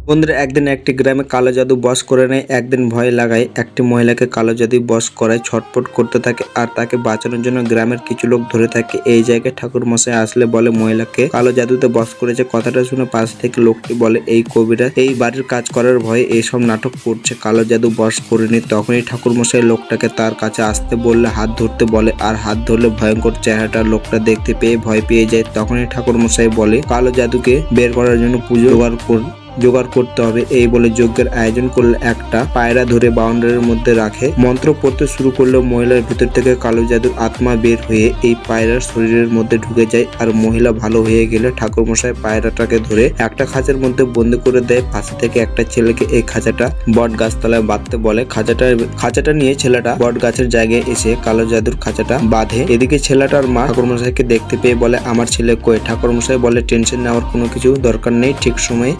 বন্ধুরা, একদিন একটি গ্রামে কালো জাদু বশ করে নেয়। একদিন ভয় লাগায় একটি মহিলাকে কালো জাদু বশ করায় ছটফট করতে থাকে আর তাকে বাঁচানোর জন্য গ্রামের কিছু লোক ধরে থাকে। এই জায়গায় ঠাকুর মশাই আসলে বলে মহিলাকে কালো জাদুতে বশ করেছে। কথাটা শুনে পাশ থেকে লোকটি বলে, এই কবিরা এই বাড়ির কাজ করার ভয়ে এইসব নাটক করছে, কালো জাদু বশ করেনি। তখনই ঠাকুর মশাই লোকটাকে তার কাছে আসতে বললে হাত ধরতে বলে, আর হাত ধরলে ভয়ঙ্কর চেহারাটা লোকটা দেখতে পেয়ে ভয় পেয়ে যায়। তখনই ঠাকুর মশাই বলে, কালো জাদুকে বের করার জন্য পুজো জোগাড় করতে হবে। এই বলে যজ্ঞের আয়োজন করলে একটা পায়রা ধরে বাউন্ডারির মধ্যে রাখে। মন্ত্র পড়তে শুরু করলে মহিলার ভিতর থেকে কালো জাদুর আত্মা বের হয়ে এই পায়রার শরীরের মধ্যে ঢুকে যায়। আর মহিলা ভালো হয়ে গেলে ঠাকুর মশাই পায়রাটাকে ধরে একটা খাঁচার মধ্যে বন্দি করে দেয়। পাশে থেকে একটা ছেলেকে এই খাঁচাটা বট গাছতলায় বাঁধতে বলে। খাঁচাটা নিয়ে ছেলেটা বট গাছের জায়গায় এসে কালো জাদুর খাঁচাটা বাঁধে। এদিকে ছেলেটার মা ঠাকুর মশাইকে দেখতে পেয়ে বলে, আমার ছেলে কই? ঠাকুর মশাই বলে, টেনশন নেওয়ার কোনো কিছু দরকার নেই, ঠিক সময়ে